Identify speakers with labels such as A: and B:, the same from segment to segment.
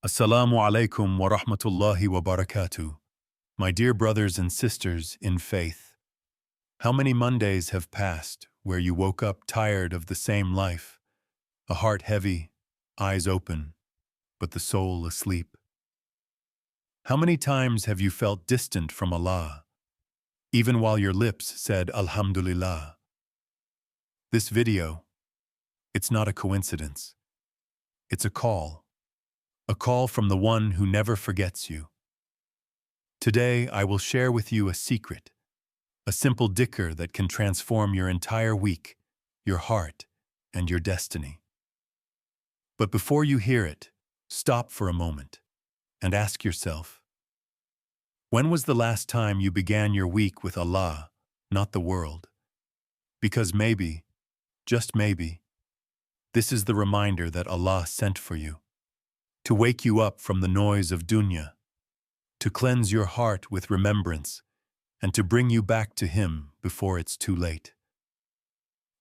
A: Assalamu alaikum wa rahmatullahi wa barakatuh. My dear brothers and sisters in faith, how many Mondays have passed where you woke up tired of the same life, a heart heavy, eyes open, but the soul asleep? How many times have you felt distant from Allah, even while your lips said Alhamdulillah? This video, it's not a coincidence. It's a call from the one who never forgets you. Today, I will share with you a secret, a simple dhikr that can transform your entire week, your heart, and your destiny. But before you hear it, stop for a moment and ask yourself, when was the last time you began your week with Allah, not the world? Because maybe, just maybe, this is the reminder that Allah sent for you, to wake you up from the noise of dunya, to cleanse your heart with remembrance, and to bring you back to Him before it's too late.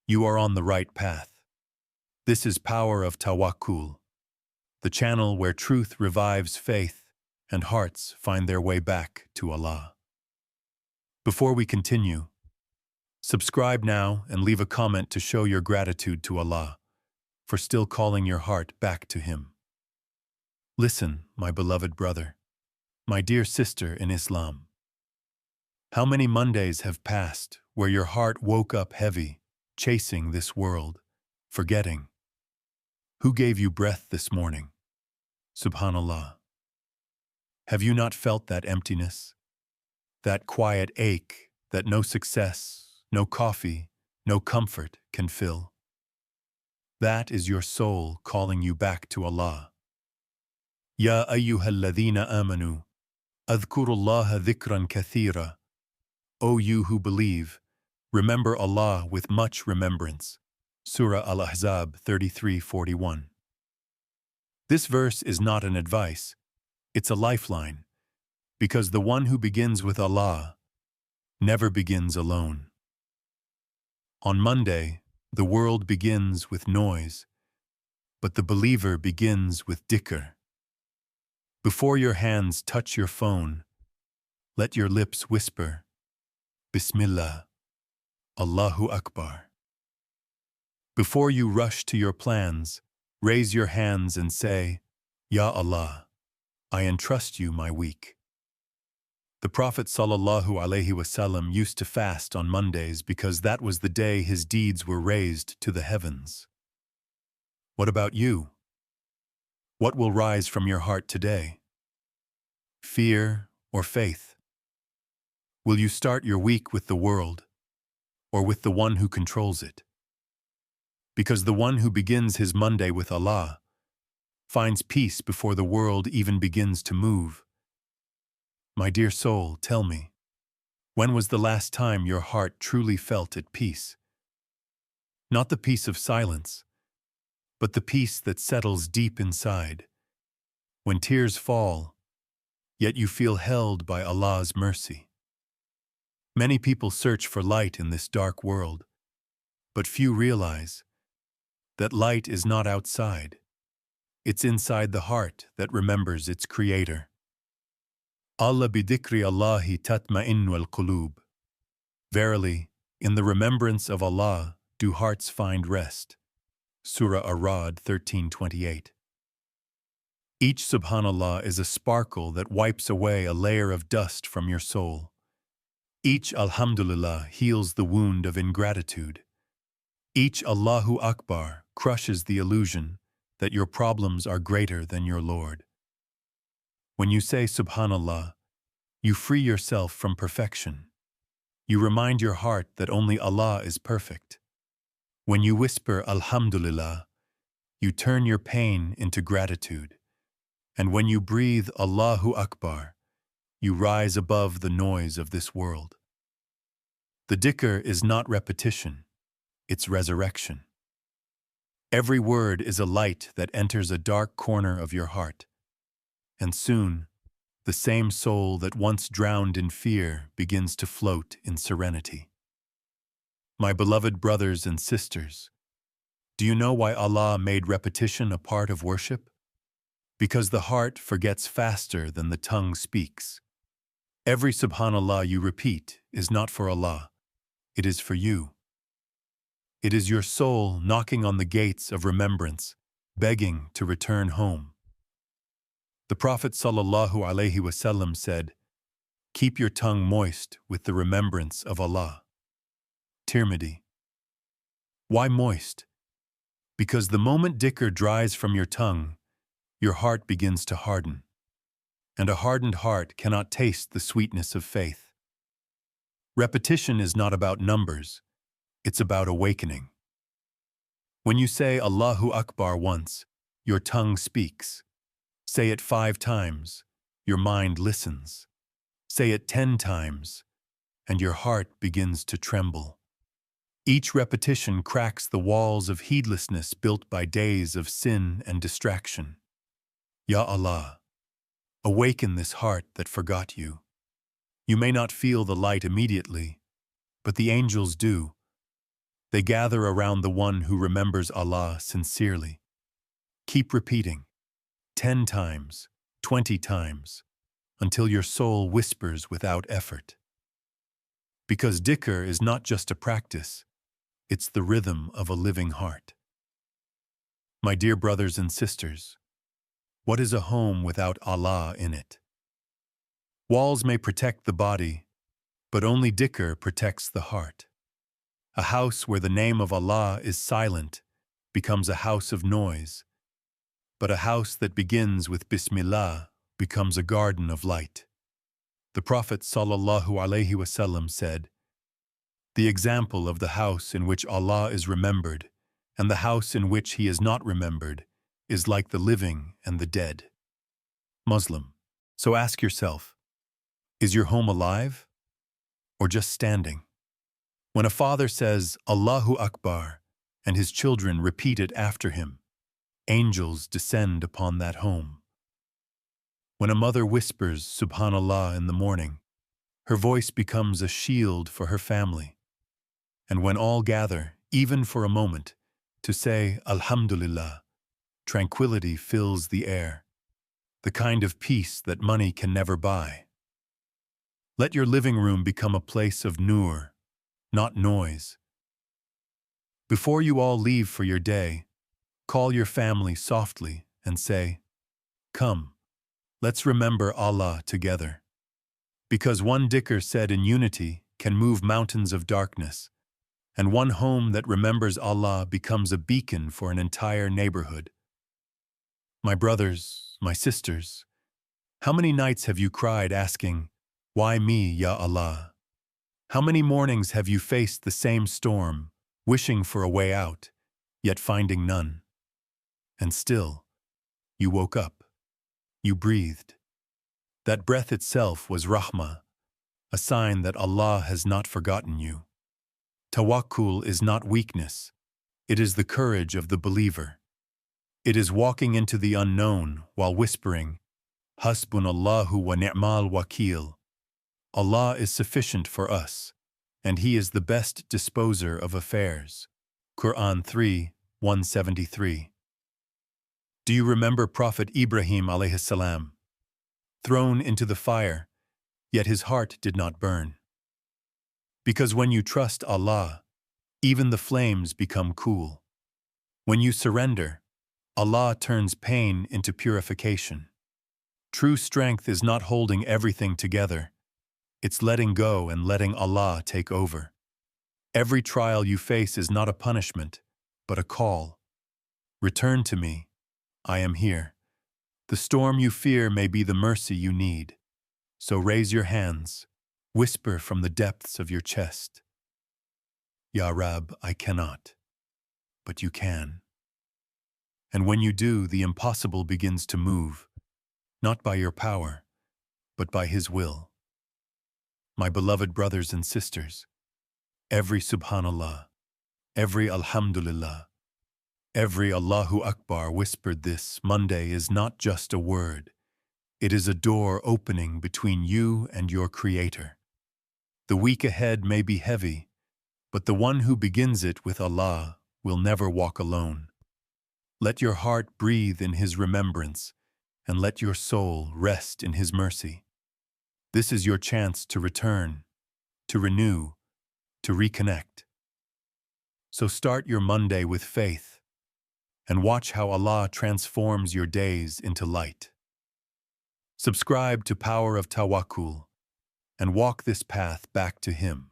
A: You are on the right path. This is Power of Tawakkul, the channel where truth revives faith and hearts find their way back to Allah. Before we continue, subscribe now and leave a comment to show your gratitude to Allah for still calling your heart back to Him. Listen, my beloved brother, my dear sister in Islam. How many Mondays have passed where your heart woke up heavy, chasing this world, forgetting? Who gave you breath this morning? Subhanallah. Have you not felt that emptiness? That quiet ache that no success, no coffee, no comfort can fill? That is your soul calling you back to Allah. Ya ayyuhalladhina amanu, adhkurullaha dhikran kathira. O you who believe, remember Allah with much remembrance. Surah Al-Ahzab 33:41. This verse is not an advice, it's a lifeline, because the one who begins with Allah never begins alone. On Monday, the world begins with noise, but the believer begins with dhikr. Before your hands touch your phone, let your lips whisper, Bismillah, Allahu Akbar. Before you rush to your plans, raise your hands and say, Ya Allah, I entrust you my week. The Prophet ﷺ used to fast on Mondays because that was the day his deeds were raised to the heavens. What about you? What will rise from your heart today? Fear or faith? Will you start your week with the world or with the one who controls it? Because the one who begins his Monday with Allah finds peace before the world even begins to move. My dear soul, tell me, when was the last time your heart truly felt at peace? Not the peace of silence, but the peace that settles deep inside. When tears fall, yet you feel held by Allah's mercy. Many people search for light in this dark world, but few realize that light is not outside. It's inside the heart that remembers its Creator. Allah bidhikri Allahi tatma'innu al-qulub. Verily, in the remembrance of Allah do hearts find rest. Surah Ar-Ra'd 13:28. Each Subhanallah is a sparkle that wipes away a layer of dust from your soul. Each Alhamdulillah heals the wound of ingratitude. Each Allahu Akbar crushes the illusion that your problems are greater than your Lord. When you say Subhanallah, you free yourself from perfection. You remind your heart that only Allah is perfect. When you whisper Alhamdulillah, you turn your pain into gratitude. And when you breathe Allahu Akbar, you rise above the noise of this world. The dhikr is not repetition, it's resurrection. Every word is a light that enters a dark corner of your heart. And soon, the same soul that once drowned in fear begins to float in serenity. My beloved brothers and sisters, do you know why Allah made repetition a part of worship? Because the heart forgets faster than the tongue speaks. Every subhanallah you repeat is not for Allah, it is for you. It is your soul knocking on the gates of remembrance, begging to return home. The Prophet ﷺ said, "Keep your tongue moist with the remembrance of Allah." Tirmidhi. Why moist? Because the moment dhikr dries from your tongue, your heart begins to harden. And a hardened heart cannot taste the sweetness of faith. Repetition is not about numbers, it's about awakening. When you say Allahu Akbar once, your tongue speaks. Say it 5 times, your mind listens. Say it 10 times, and your heart begins to tremble. Each repetition cracks the walls of heedlessness built by days of sin and distraction. Ya Allah, awaken this heart that forgot you. You may not feel the light immediately, but the angels do. They gather around the one who remembers Allah sincerely. Keep repeating, 10 times, 20 times, until your soul whispers without effort. Because dhikr is not just a practice, it's the rhythm of a living heart. My dear brothers and sisters, what is a home without Allah in it? Walls may protect the body, but only dhikr protects the heart. A house where the name of Allah is silent becomes a house of noise, but a house that begins with Bismillah becomes a garden of light. The Prophet ﷺ said, "The example of the house in which Allah is remembered and the house in which He is not remembered is like the living and the dead." Muslim. So ask yourself, is your home alive or just standing? When a father says Allahu Akbar and his children repeat it after him, angels descend upon that home. When a mother whispers Subhanallah in the morning, her voice becomes a shield for her family. And when all gather, even for a moment, to say Alhamdulillah, tranquility fills the air, the kind of peace that money can never buy. Let your living room become a place of nur, not noise. Before you all leave for your day, call your family softly and say, "Come, let's remember Allah together." Because one dhikr said in unity can move mountains of darkness, and one home that remembers Allah becomes a beacon for an entire neighborhood. My brothers, my sisters, how many nights have you cried asking, "Why me, Ya Allah?" How many mornings have you faced the same storm, wishing for a way out, yet finding none? And still, you woke up. You breathed. That breath itself was rahmah, a sign that Allah has not forgotten you. Tawakkul is not weakness. It is the courage of the believer. It is walking into the unknown while whispering, Hasbunallahu wa ni'mal wakil. Allah is sufficient for us, and He is the best disposer of affairs. Quran 3:173. Do you remember Prophet Ibrahim alayhis salam? Thrown into the fire, yet his heart did not burn. Because when you trust Allah, even the flames become cool. When you surrender, Allah turns pain into purification. True strength is not holding everything together. It's letting go and letting Allah take over. Every trial you face is not a punishment, but a call. Return to me. I am here. The storm you fear may be the mercy you need. So raise your hands. Whisper from the depths of your chest. Ya Rab, I cannot, but you can. And when you do, the impossible begins to move, not by your power, but by His will. My beloved brothers and sisters, every Subhanallah, every Alhamdulillah, every Allahu Akbar whispered this Monday is not just a word. It is a door opening between you and your Creator. The week ahead may be heavy, but the one who begins it with Allah will never walk alone. Let your heart breathe in His remembrance, and let your soul rest in His mercy. This is your chance to return, to renew, to reconnect. So start your Monday with faith and watch how Allah transforms your days into light. Subscribe to Power of Tawakkul and walk this path back to Him.